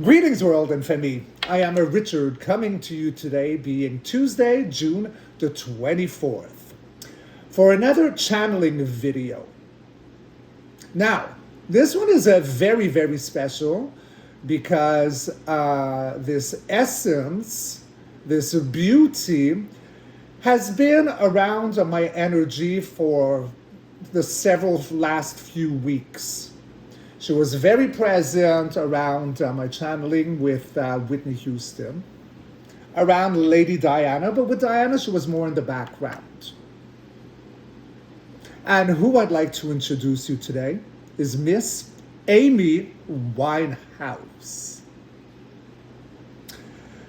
Greetings, world and family. I am a Richard coming to you today, being Tuesday, June the 24th, for another channeling video. Now, this one is a very, very special because this essence, this beauty, has been around my energy for the several last few weeks. She was very present around my channeling with Whitney Houston, around Lady Diana, but with Diana, she was more in the background. And who I'd like to introduce you today is Miss Amy Winehouse.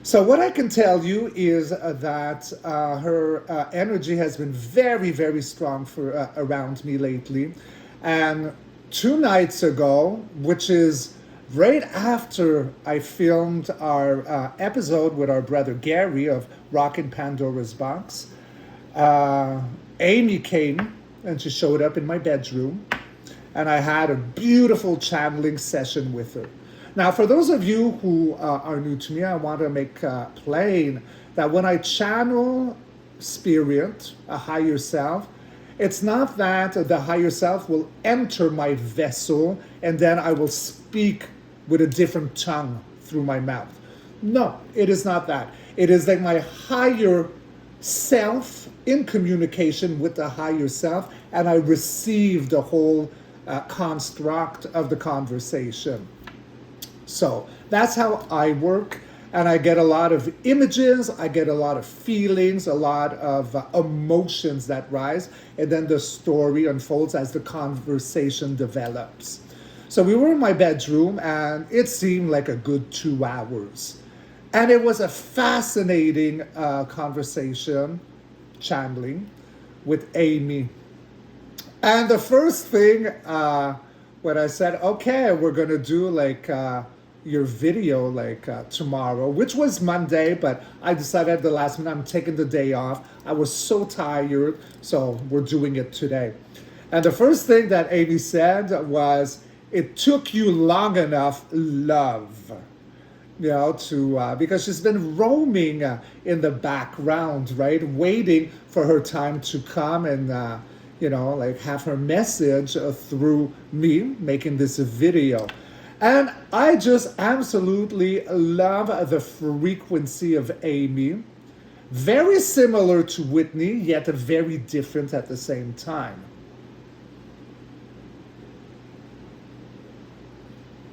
So what I can tell you is that her energy has been very, very strong for around me lately. And 2 nights ago, which is right after I filmed our episode with our brother Gary of Rockin' Pandora's Box, Amy came and she showed up in my bedroom, and I had a beautiful channeling session with her. Now, for those of you who are new to me, I want to make plain that when I channel spirit, a higher self, it's not that the higher self will enter my vessel and then I will speak with a different tongue through my mouth. No, it is not that. It is like my higher self in communication with the higher self, and I receive the whole construct of the conversation. So that's how I work. And I get a lot of images, I get a lot of feelings, a lot of emotions that rise, and then the story unfolds as the conversation develops. So we were in my bedroom, and it seemed like a good 2 hours. And it was a fascinating conversation, channeling, with Amy. And the first thing, when I said, okay, we're going to do like your video tomorrow, which was Monday, but I decided at the last minute I'm taking the day off. I was so tired, so we're doing it today. And the first thing that Amy said was, "It took you long enough, love." You know, to because she's been roaming in the background, right, waiting for her time to come and have her message through me making this video. And I just absolutely love the frequency of Amy. Very similar to Whitney, yet very different at the same time.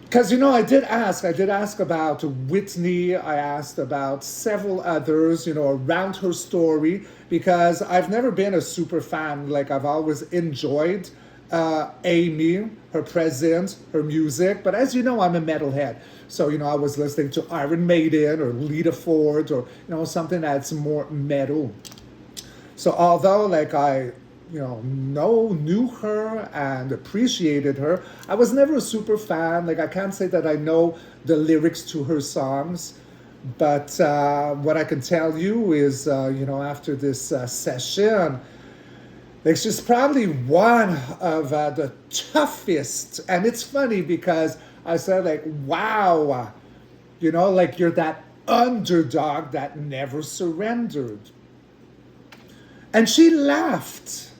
Because, I did ask about Whitney. I asked about several others, around her story, because I've never been a super fan. Like, I've always enjoyed Amy, her presence, her music. But as you know, I'm a metalhead. So, I was listening to Iron Maiden or Lita Ford or, something that's more metal. So although I knew her and appreciated her, I was never a super fan. I can't say that I know the lyrics to her songs. But what I can tell you is, after this session, she's probably one of the toughest. And it's funny because I said, wow, you're that underdog that never surrendered. And she laughed,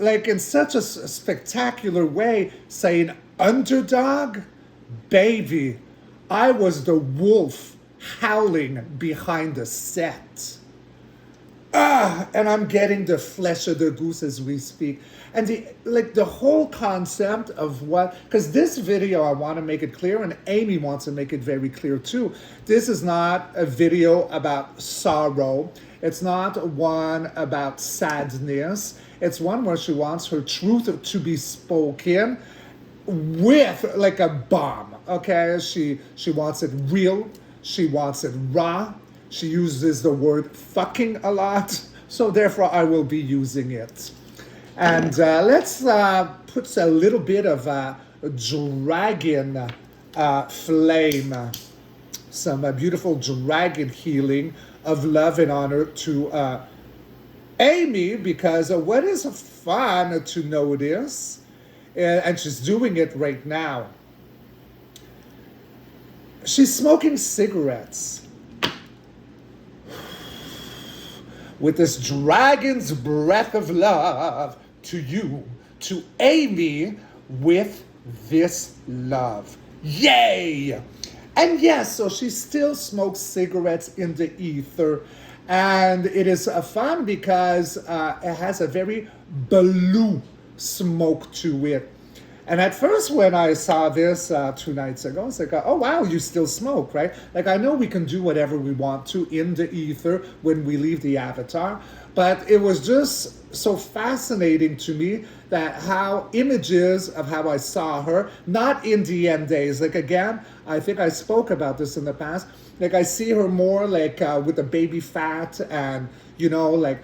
in such a spectacular way, saying, "Underdog? Baby, I was the wolf howling behind the set." And I'm getting the flesh of the goose as we speak. And the whole concept of because this video, I want to make it clear, and Amy wants to make it very clear too. This is not a video about sorrow. It's not one about sadness. It's one where she wants her truth to be spoken with a bomb, okay? She wants it real. She wants it raw. She uses the word fucking a lot, so therefore I will be using it. And let's put a little bit of dragon flame, some beautiful dragon healing of love and honor to Amy, because what is fun to notice, and she's doing it right now, She's smoking cigarettes with this dragon's breath of love to you, to Amy, with this love. Yay! And yes, so she still smokes cigarettes in the ether. And it is fun because it has a very blue smoke to it. And at first, when I saw this 2 nights ago, I was like, oh, wow, you still smoke, right? Like, I know we can do whatever we want to in the ether when we leave the avatar, but it was just so fascinating to me that how images of how I saw her, not in the end days, like, again, I think I spoke about this in the past, like, I see her more like with the baby fat and, like,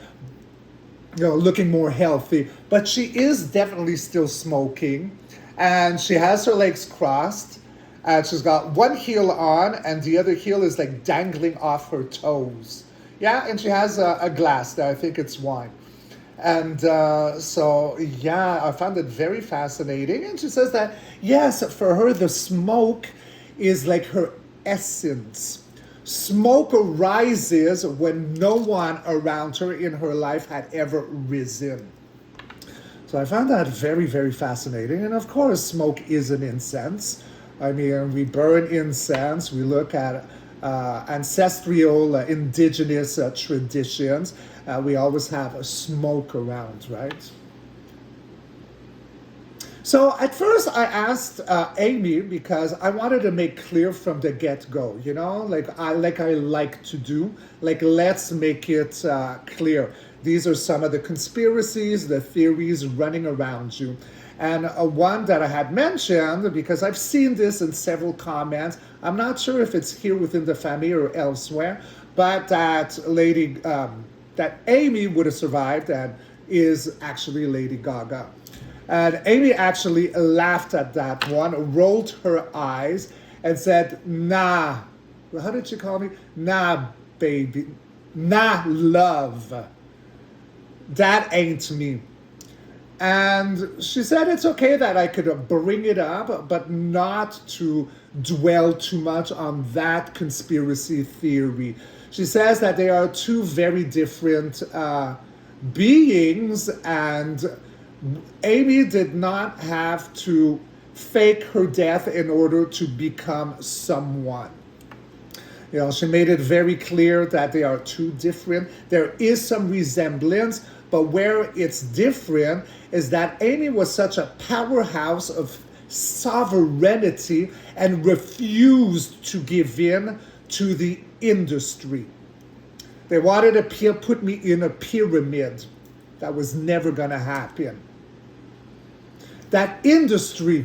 looking more healthy, but she is definitely still smoking. And she has her legs crossed, and she's got one heel on, and the other heel is like dangling off her toes. Yeah, and she has a glass there. I think it's wine. And so, yeah, I found it very fascinating. And she says that, yes, for her, the smoke is like her essence. Smoke arises when no one around her in her life had ever risen. So I found that very, very fascinating. And of course, smoke is an incense. I mean, we burn incense. We look at ancestral, indigenous traditions. We always have a smoke around, right? So at first I asked Amy because I wanted to make clear from the get-go, like I like to do, like let's make it clear. These are some of the conspiracies, the theories running around you. And one that I had mentioned, because I've seen this in several comments, I'm not sure if it's here within the family or elsewhere, but that that Amy would have survived and is actually Lady Gaga. And Amy actually laughed at that one, rolled her eyes, and said, nah. How did she call me? Nah, baby. Nah, love. That ain't me. And she said it's okay that I could bring it up, but not to dwell too much on that conspiracy theory. She says that they are two very different beings, and Amy did not have to fake her death in order to become someone. She made it very clear that they are two different. There is some resemblance, but where it's different is that Amy was such a powerhouse of sovereignty and refused to give in to the industry. They wanted to put me in a pyramid. That was never going to happen. That industry,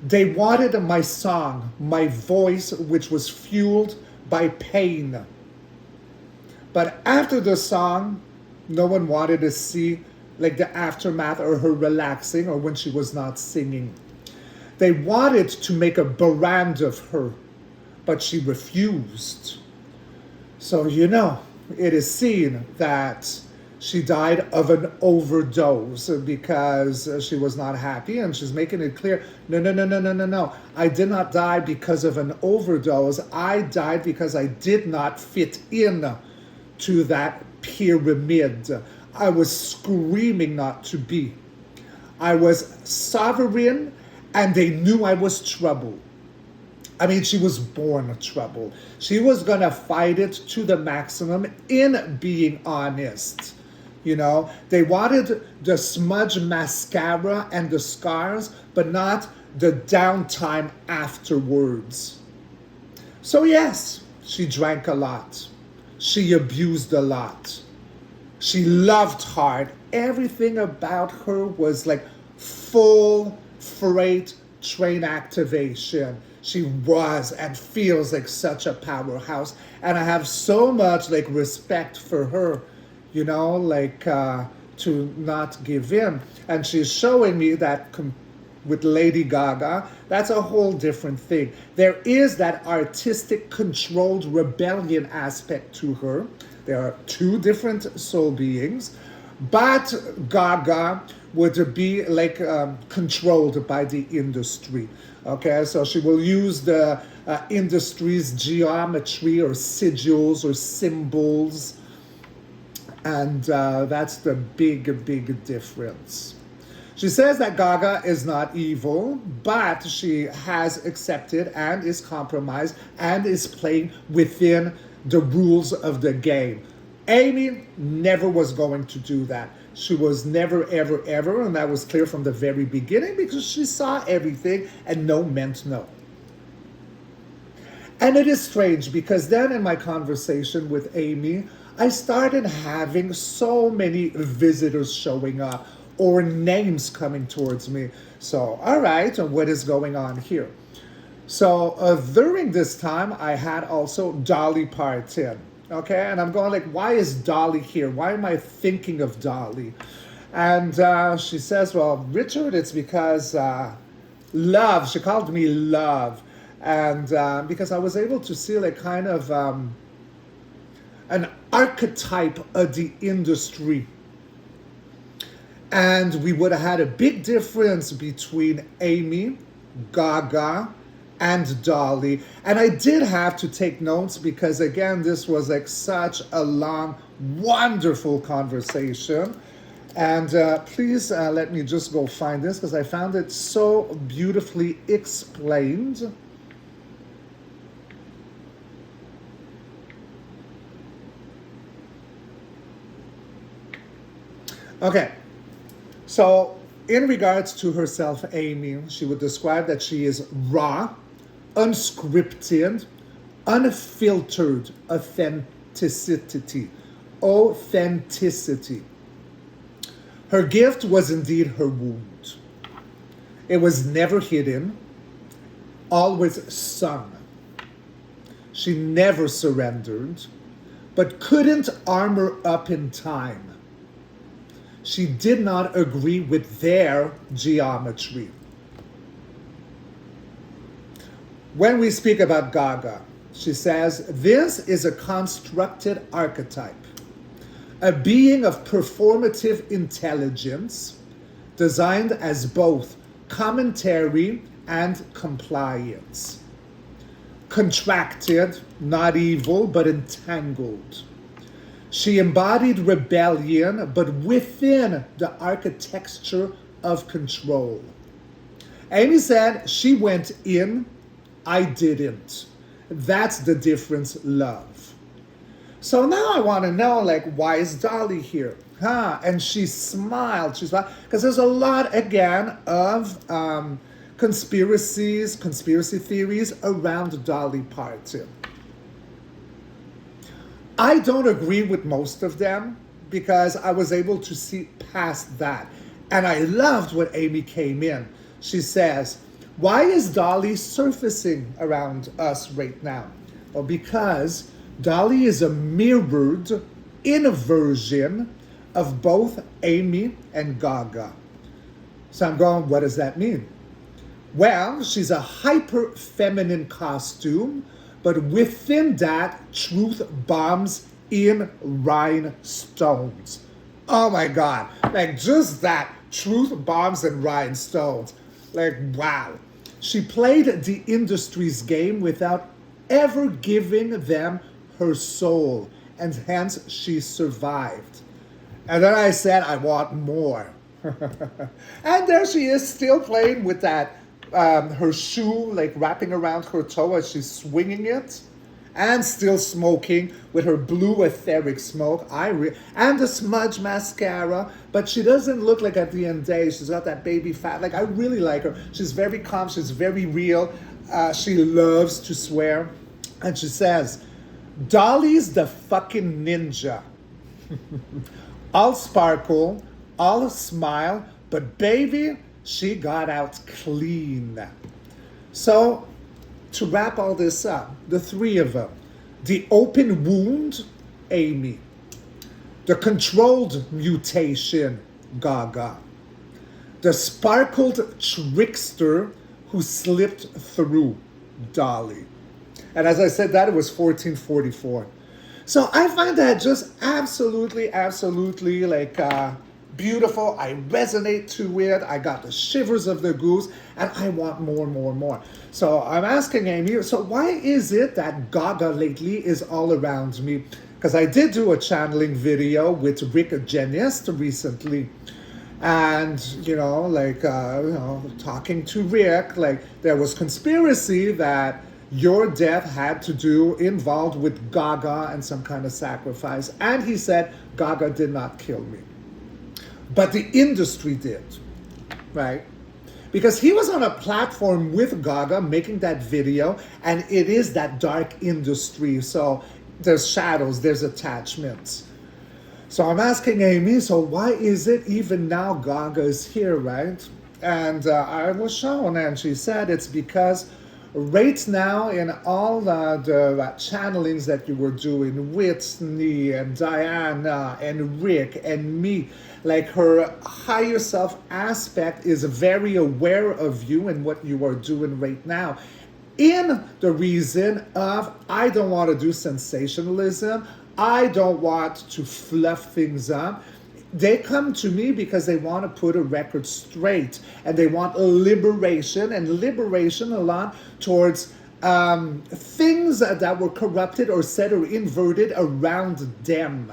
they wanted my song, my voice, which was fueled by pain. But after the song, no one wanted to see like the aftermath or her relaxing or when she was not singing. They wanted to make a brand of her, but she refused. So, it is seen that she died of an overdose because she was not happy, and she's making it clear, no. I did not die because of an overdose. I died because I did not fit in to that pyramid. I was screaming not to be. I was sovereign, and they knew I was trouble. I mean, she was born trouble. She was going to fight it to the maximum in being honest. They wanted the smudge mascara and the scars, but not the downtime afterwards. So yes, she drank a lot. She abused a lot. She loved hard. Everything about her was like full freight train activation. She was and feels like such a powerhouse. And I have so much like respect for her, to not give in. And she's showing me that with Lady Gaga, that's a whole different thing. There is that artistic, controlled rebellion aspect to her. There are two different soul beings, but Gaga would be like controlled by the industry. Okay, so she will use the industry's geometry or sigils or symbols, and that's the big difference. She says that Gaga is not evil, but she has accepted and is compromised and is playing within the rules of the game. Amy never was going to do that. She was never, ever, and that was clear from the very beginning because she saw everything and no meant no. And it is strange because then in my conversation with Amy, I started having so many visitors showing up or names coming towards me. So, all right, and what is going on here? So during this time, I had also Dolly part in. Okay, and I'm going like, why is Dolly here? Why am I thinking of Dolly? And she says, well, Richard, it's because love. She called me love. And because I was able to see like kind of an archetype of the industry. And we would have had a big difference between Amy, Gaga, and Dolly. And I did have to take notes because, again, this was like such a long, wonderful conversation. And please let me just go find this because I found it so beautifully explained. Okay. So, in regards to herself, Amy, she would describe that she is raw, unscripted, unfiltered authenticity. Authenticity. Her gift was indeed her wound. It was never hidden, always sung. She never surrendered, but couldn't armor up in time. She did not agree with their geometry. When we speak about Gaga, she says, this is a constructed archetype, a being of performative intelligence designed as both commentary and compliance. Contracted, not evil, but entangled. She embodied rebellion, but within the architecture of control. Amy said she went in, I didn't. That's the difference, love. So now I want to know, like, why is Dolly here? And she smiled. She's like, because there's a lot, again, of conspiracy theories around Dolly Parton. I don't agree with most of them because I was able to see past that. And I loved what Amy came in. She says, why is Dolly surfacing around us right now? Well, because Dolly is a mirrored inversion of both Amy and Gaga. So I'm going, what does that mean? Well, she's a hyper feminine costume, but within that, truth bombs in rhinestones. Oh my God, like just that, truth bombs in rhinestones. Like, wow. She played the industry's game without ever giving them her soul, and hence she survived. And then I said, I want more. And there she is, still playing with that her shoe like wrapping around her toe as she's swinging it, and still smoking with her blue etheric smoke. And the smudge mascara, but she doesn't look like at the end of the day she's got that baby fat. Like, I really like her. She's very calm. She's very real. She loves to swear, and she says, "Dolly's the fucking ninja. All sparkle, all smile, but baby, she got out clean." So, to wrap all this up, the three of them: the open wound, Amy; the controlled mutation, Gaga; the sparkled trickster who slipped through, Dolly. And as I said, that it was 1444. So I find that just absolutely like beautiful. I resonate to it. I got the shivers of the goose, and I want more, more, more. So I'm asking Amy, so why is it that Gaga lately is all around me? Because I did do a channeling video with Rick Genest recently. And, talking to Rick, like, there was conspiracy that your death had to do involved with Gaga and some kind of sacrifice. And he said Gaga did not kill me. But the industry did, right? Because he was on a platform with Gaga making that video, and it is that dark industry. So there's shadows, there's attachments. So I'm asking Amy, so why is it even now Gaga is here, right? And I was shown, and she said it's because right now in all the channelings that you were doing, Whitney and Diana and Rick and me, like her higher self aspect is very aware of you and what you are doing right now. In the reason of, I don't want to do sensationalism, I don't want to fluff things up. They come to me because they want to put a record straight, and they want a liberation, and liberation a lot towards things that were corrupted or said or inverted around them.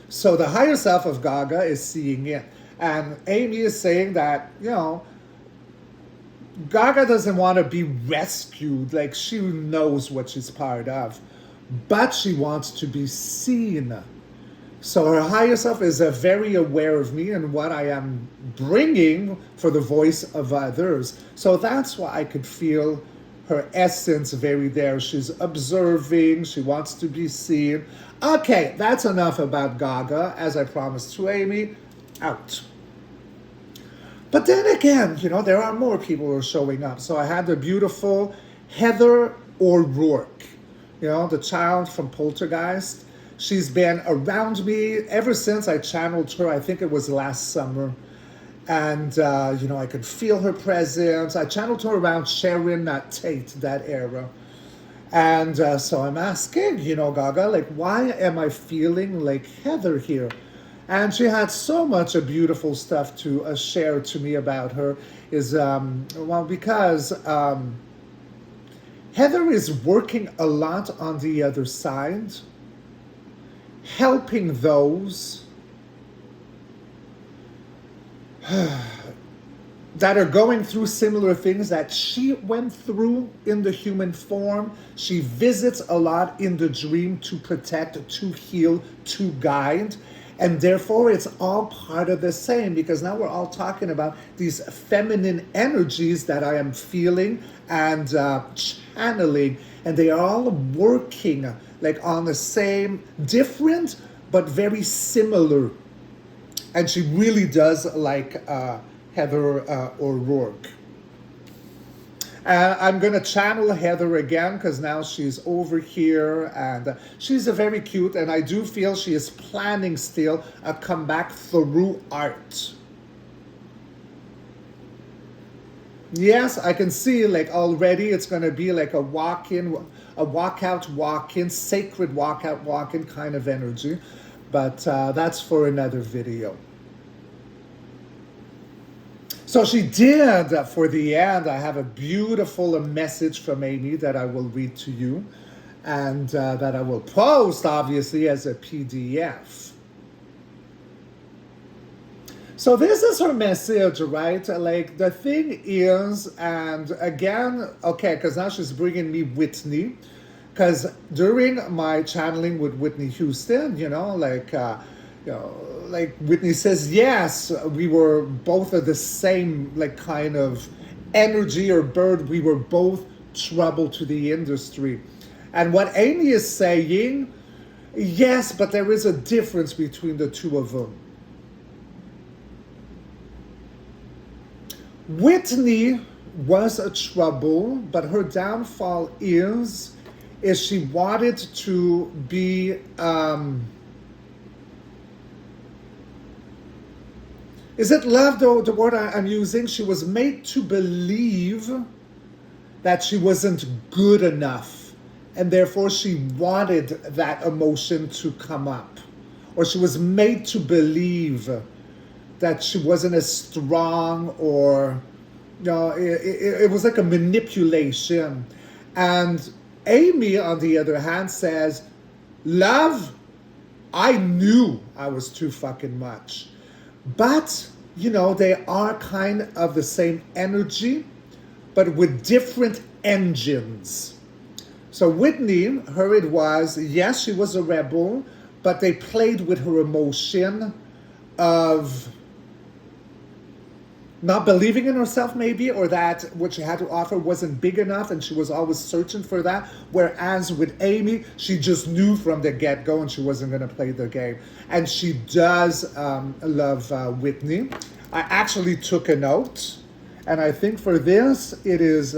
So the higher self of Gaga is seeing it. And Amy is saying that, Gaga doesn't want to be rescued. Like, she knows what she's part of, but she wants to be seen. So her higher self is very aware of me and what I am bringing for the voice of others. So that's why I could feel her essence very there. She's observing, she wants to be seen. Okay, that's enough about Gaga. As I promised to Amy, out. But then again, there are more people who are showing up. So I had the beautiful Heather O'Rourke, the child from Poltergeist. She's been around me ever since I channeled her. I think it was last summer. And, I could feel her presence. I channeled her around Sharon Tate, that era. And so I'm asking, Gaga, like, why am I feeling like Heather here? And she had so much beautiful stuff to share to me about her. Because Heather is working a lot on the other side, helping those that are going through similar things that she went through in the human form. She visits a lot in the dream to protect, to heal, to guide. And therefore, it's all part of the same, because now we're all talking about these feminine energies that I am feeling and channeling. And they are all working like on the same, different, but very similar. And she really does like Heather O'Rourke. I'm going to channel Heather again because now she's over here, and she's a very cute, and I do feel she is planning still a comeback through art. Yes, I can see like already it's going to be like a walk-in, a walkout, walk-in, sacred walkout, walk-in kind of energy. But that's for another video. So she did, for the end, I have a beautiful message from Amy that I will read to you, and that I will post, obviously, as a PDF. So this is her message, right? Like, the thing is, and again, okay, because now she's bringing me Whitney, because during my channeling with Whitney Houston, like Whitney says, yes, we were both of the same, like, kind of energy or bird. We were both trouble to the industry. And what Amy is saying, yes, but there is a difference between the two of them. Whitney was a trouble, but her downfall is she wanted to be, is it love, the word I'm using? She was made to believe that she wasn't good enough, and therefore she wanted that emotion to come up. Or she was made to believe that she wasn't as strong, or it was like a manipulation. And Amy, on the other hand, says, love, I knew I was too fucking much. But, they are kind of the same energy, but with different engines. So Whitney, her it was, yes, she was a rebel, but they played with her emotion of not believing in herself, maybe, or that what she had to offer wasn't big enough and she was always searching for that. Whereas with Amy, she just knew from the get-go and she wasn't going to play the game. And she does love Whitney. I actually took a note, and I think for this, it is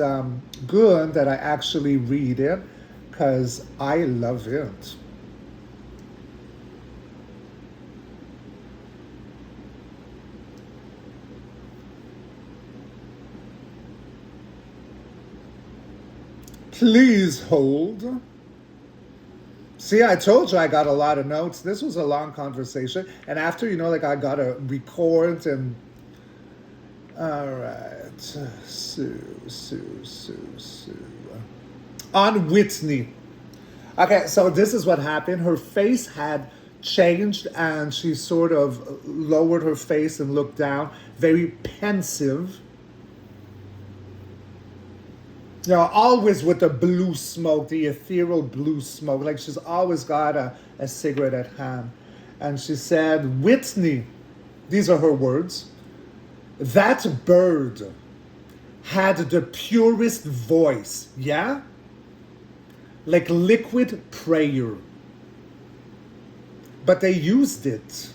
good that I actually read it, because I love it. Please hold. See, I told you I got a lot of notes. This was a long conversation. And after, I got to record and... All right. Sue. On Whitney. Okay, so this is what happened. Her face had changed and she sort of lowered her face and looked down. Very pensive. Always with the blue smoke, the ethereal blue smoke. Like she's always got a cigarette at hand. And she said, Whitney, these are her words, that bird had the purest voice, yeah? Like liquid prayer. But they used it.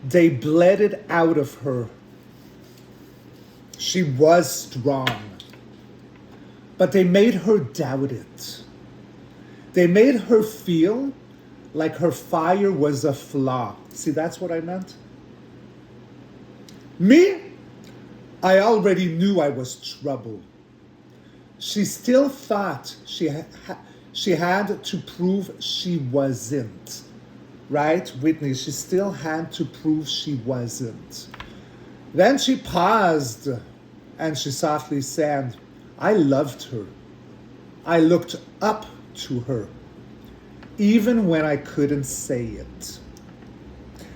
They bled it out of her. She was strong. But they made her doubt it. They made her feel like her fire was a flaw. See, that's what I meant. Me, I already knew I was trouble. She still thought she had to prove she wasn't. Right, Whitney? She still had to prove she wasn't. Then she paused and she softly said, I loved her. I looked up to her, even when I couldn't say it.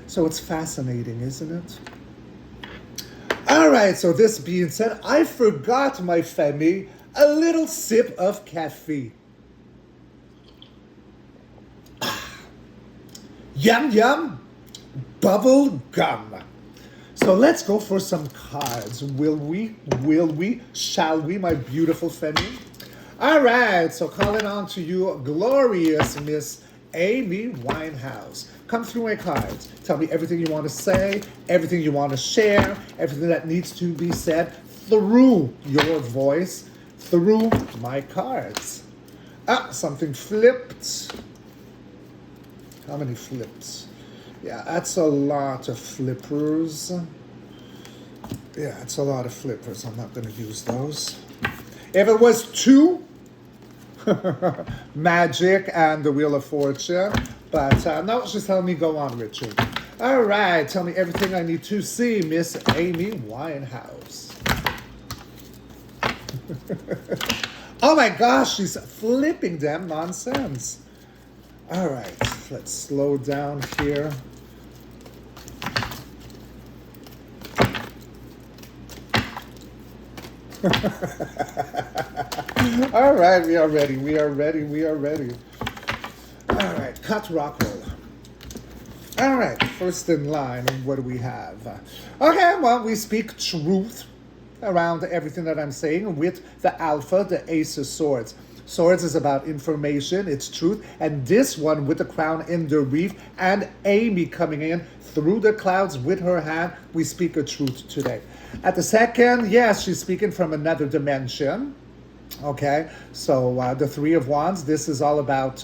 So it's fascinating, isn't it? All right, so this being said, I forgot, my family, a little sip of cafe. Yum, yum, bubble gum. So let's go for some cards. Will we? Shall we, my beautiful family? All right, so calling on to you, glorious Miss Amy Winehouse. Come through my cards. Tell me everything you want to say, everything you want to share, everything that needs to be said through your voice, through my cards. Something flipped. How many flips? Yeah, that's a lot of flippers. Yeah, it's a lot of flippers. I'm not going to use those. If it was two, Magic and the Wheel of Fortune. But no, just tell me go on, Richard. All right, tell me everything I need to see, Miss Amy Winehouse. Oh my gosh, she's flipping them nonsense. All right, let's slow down here. All right, we are ready. All right, cut, rock, roll. All right, first in line, what do we have? Okay, well, we speak truth around everything that I'm saying with the Alpha, the Ace of Swords. Swords is about information, it's truth, and this one with the crown in the reef and Amy coming in through the clouds with her hand, we speak a truth today. At the second, yes, she's speaking from another dimension. Okay, so the Three of Wands, this is all about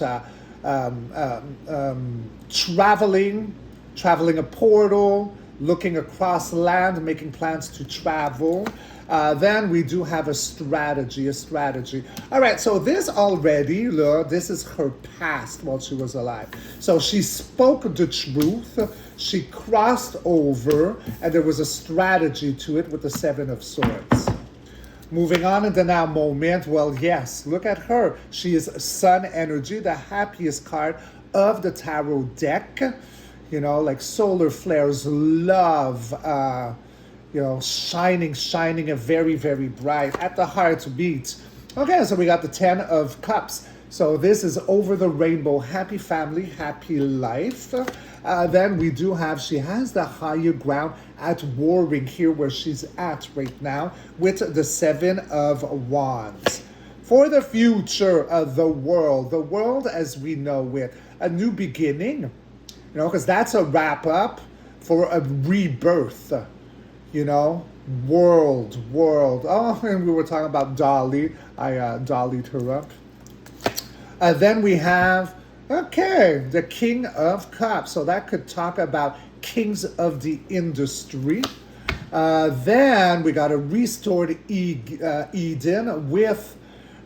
traveling a portal, looking across land, making plans to travel. Then we do have a strategy, All right, so this already, look, this is her past while she was alive. So she spoke the truth, she crossed over, and there was a strategy to it with the Seven of Swords. Moving on in the now moment, well, yes, look at her. She is Sun energy, the happiest card of the tarot deck. You know, like solar flares, love, shining a very, very bright at the heartbeat. Okay, so we got the 10 of Cups. So this is over the rainbow, happy family, happy life. Then we do have, she has the higher ground at warring here where she's at right now with the 7 of Wands. For the future of the world as we know it, a new beginning, because that's a wrap up for a rebirth, world. Oh, and we were talking about Dolly. I dollied her up. Then we have, the King of Cups. So that could talk about kings of the industry. Then we got a restored Eden with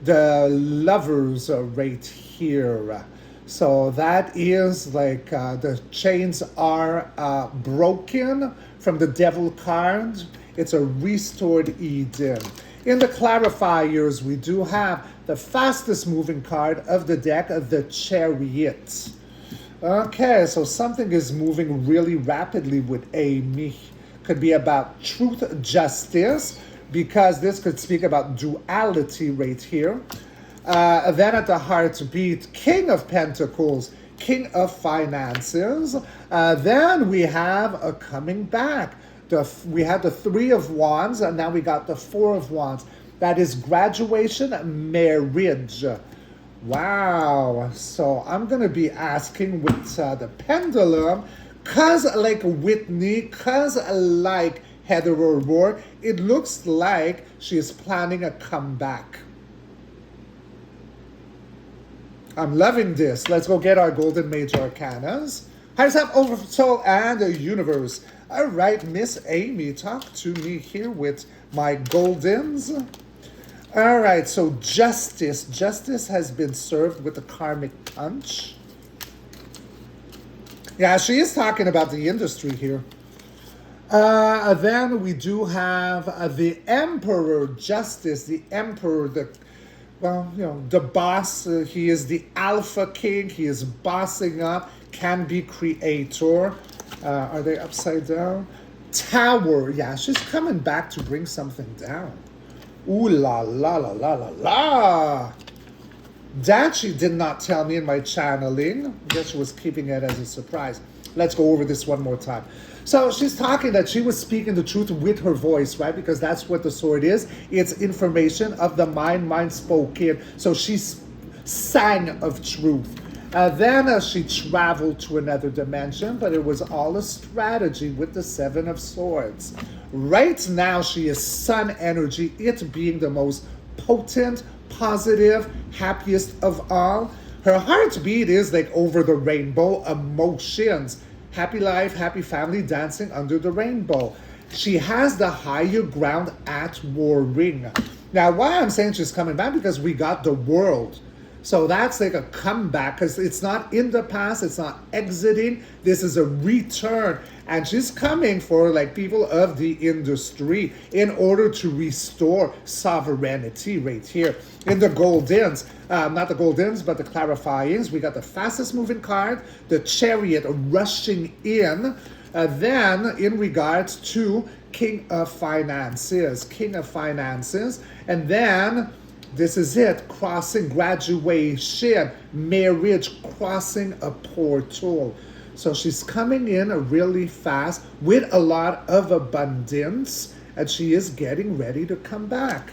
the lovers right here. So that is like the chains are broken from the devil card. It's a restored Eden. In the clarifiers, we do have the fastest moving card of the deck, the Chariot. Okay, so something is moving really rapidly with Amy. Could be about truth, justice, because this could speak about duality right here. Then at the heartbeat, King of Pentacles, King of Finances. Then we have a coming back. We had the 3 of Wands, and now we got the 4 of Wands. That is graduation, marriage. Wow. So I'm going to be asking with the pendulum, because like Whitney, because like Heather O'Rourke, it looks like she is planning a comeback. I'm loving this. Let's go get our golden major arcanas. Higher up, oversoul, and the universe. All right, Miss Amy, talk to me here with my goldens. All right, so justice. Justice has been served with the karmic punch. Yeah, she is talking about the industry here. Then we do have the Emperor, Justice, the Emperor, the boss. He is the Alpha King. He is bossing up, can be creator. Are they upside down? Tower. Yeah, she's coming back to bring something down. Ooh la la la la la la. That she did not tell me in my channeling. I guess she was keeping it as a surprise. Let's go over this one more time. So she's talking that she was speaking the truth with her voice, right? Because that's what the sword is. It's information of the mind spoken. So she sang of truth. Then she traveled to another dimension, but it was all a strategy with the 7 of Swords. Right now, she is Sun energy, it being the most potent, positive, happiest of all. Her heartbeat is like over the rainbow, emotions. Happy life, happy family, dancing under the rainbow. She has the higher ground at warring. Now, why I'm saying she's coming back, because we got the world. So that's like a comeback, because it's not in the past, it's not exiting. This is a return. And she's coming for like people of the industry in order to restore sovereignty right here. In the Goldens, not the Goldens, but the Clarifyings, we got the fastest moving card, the Chariot rushing in. Then in regards to King of Finances, and then this is it, crossing graduation, marriage, crossing a portal. So she's coming in really fast with a lot of abundance, and she is getting ready to come back.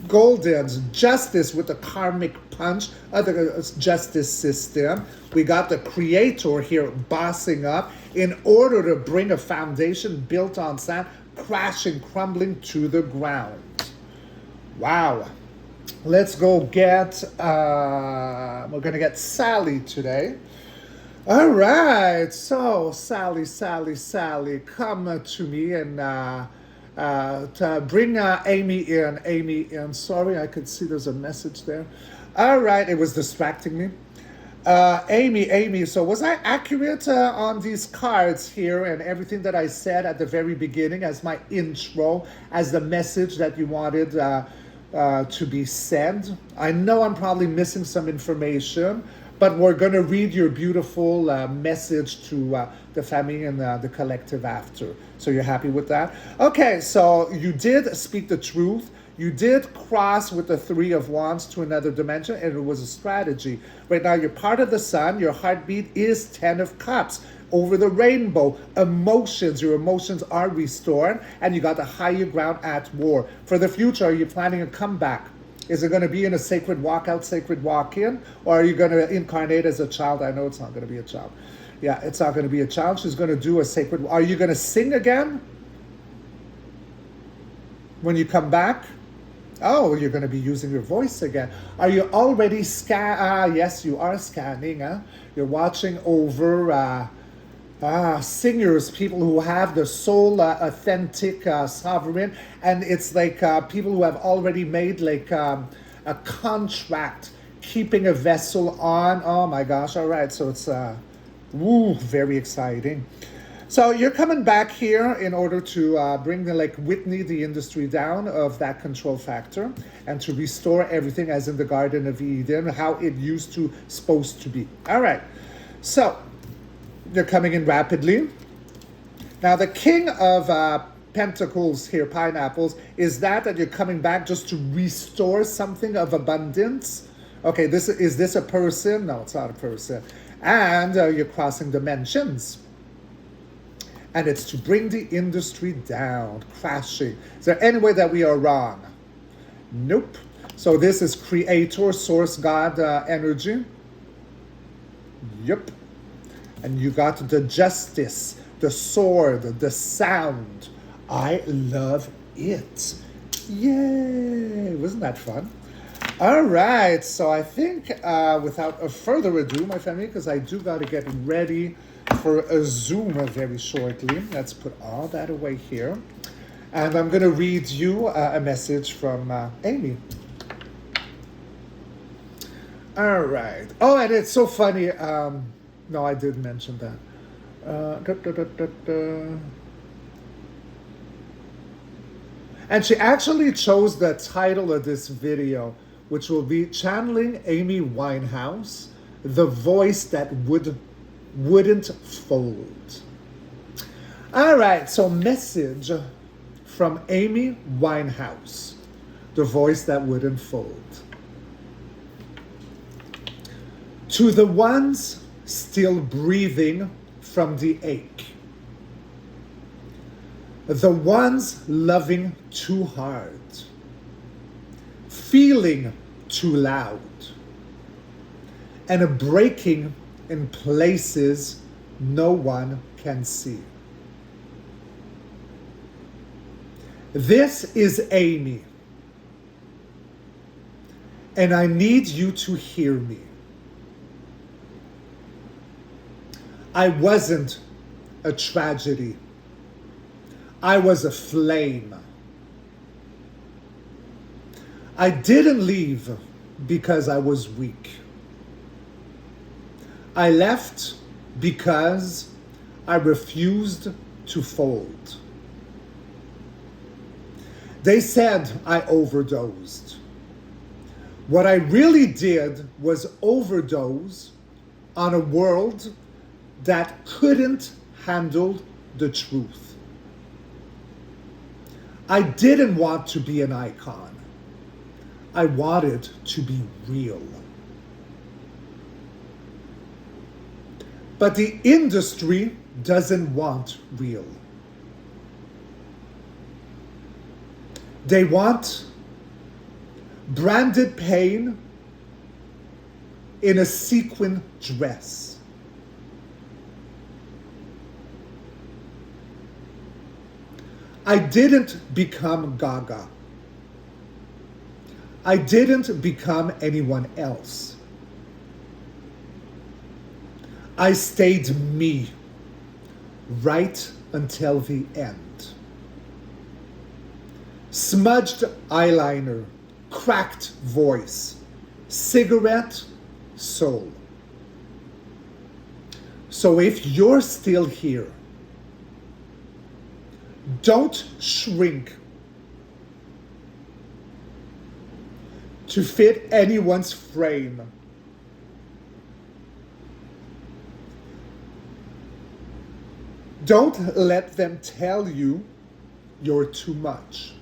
Goldens, justice with the karmic punch of the justice system. We got the creator here bossing up in order to bring a foundation built on sand, crashing, crumbling to the ground. Wow. Let's go get, we're going to get Sally today. All right. So, Sally, come to me and to bring Amy in. Amy in. Sorry, I could see there's a message there. All right. It was distracting me. Amy, so was I accurate on these cards here and everything that I said at the very beginning as my intro, as the message that you wanted to be said? I know I'm probably missing some information, but we're going to read your beautiful message to the family and the collective after. So you're happy with that? Okay, so you did speak the truth. You did cross with the Three of Wands to another dimension, and it was a strategy. Right now, you're part of the sun. Your heartbeat is 10 of Cups. Over the rainbow, emotions, your emotions are restored, and you got the higher ground at war. For the future, are you planning a comeback? Is it going to be in a sacred walkout, sacred walk-in, or are you going to incarnate as a child? I know it's not going to be a child. Yeah, it's not going to be a child. She's going to do a sacred... Are you going to sing again when you come back? Oh, you're going to be using your voice again. Are you already yes, you are scanning. You're watching over singers, people who have the soul authentic sovereign. And it's like people who have already made like a contract, keeping a vessel on. Oh my gosh, all right. So it's very exciting. So you're coming back here in order to bring the like Whitney, the industry down of that control factor and to restore everything as in the Garden of Eden, how it used to, supposed to be. All right. So you're coming in rapidly. Now the King of Pentacles here, pineapples, is that you're coming back just to restore something of abundance. Okay, is this a person? No, it's not a person. And you're crossing dimensions. And it's to bring the industry down, crashing. Is there any way that we are wrong? Nope. So this is creator, source, God energy. Yep. And you got the justice, the sword, the sound. I love it. Yay. Wasn't that fun? All right. So I think without further ado, my family, because I do got to get ready for a Zoom very shortly. Let's put all that away here. And I'm going to read you a message from Amy. All right. Oh, and it's so funny. No, I did mention that. And she actually chose the title of this video, which will be Channeling Amy Winehouse, the voice that wouldn't fold. All right, so message from Amy Winehouse, the voice that wouldn't fold. To the ones still breathing from the ache, the ones loving too hard, feeling too loud, and a breaking in places no one can see. This is Amy, and I need you to hear me. I wasn't a tragedy. I was a flame. I didn't leave because I was weak. I left because I refused to fold. They said I overdosed. What I really did was overdose on a world that couldn't handle the truth. I didn't want to be an icon. I wanted to be real. But the industry doesn't want real. They want branded pain in a sequin dress. I didn't become Gaga. I didn't become anyone else. I stayed me right until the end. Smudged eyeliner, cracked voice, cigarette, soul. So if you're still here, don't shrink to fit anyone's frame. Don't let them tell you you're too much.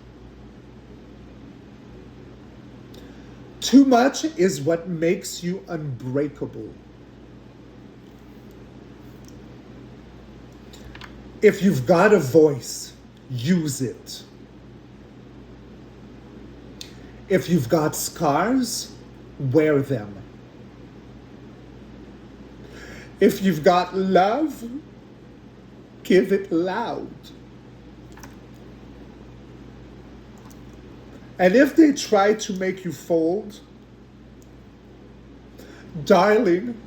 Too much is what makes you unbreakable. If you've got a voice, use it. If you've got scars, wear them. If you've got love, give it loud. And if they try to make you fold, darling,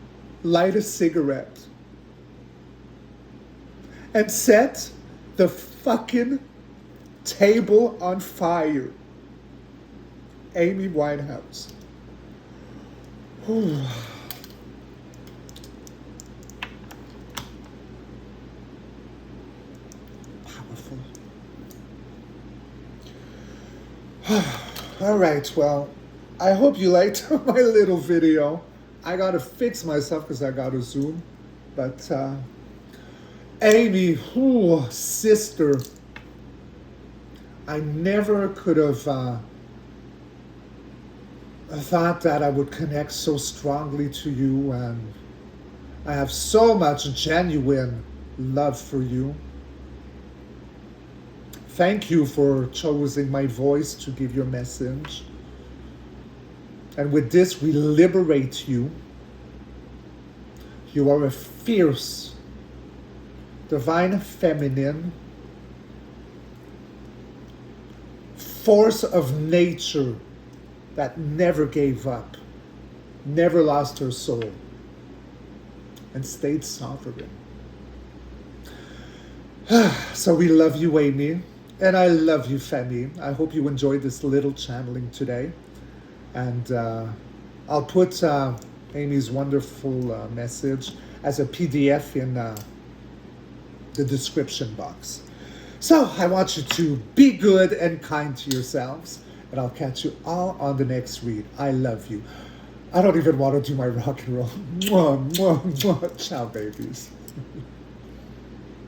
light a cigarette and set the fucking table on fire. Amy Winehouse. Ooh. Powerful. All right, well, I hope you liked my little video. I gotta fix myself because I gotta Zoom. But Amy, ooh, sister, I never could have thought that I would connect so strongly to you, and I have so much genuine love for you. Thank you for choosing my voice to give your message. And with this, we liberate you. You are a fierce, divine feminine, force of nature that never gave up, never lost her soul, and stayed sovereign. So we love you, Amy, and I love you, Femi. I hope you enjoyed this little channeling today. And I'll put Amy's wonderful message as a PDF in the description box. So I want you to be good and kind to yourselves, and I'll catch you all on the next read. I love you. I don't even want to do my rock and roll. Mwah, mwah, mwah. Ciao, babies.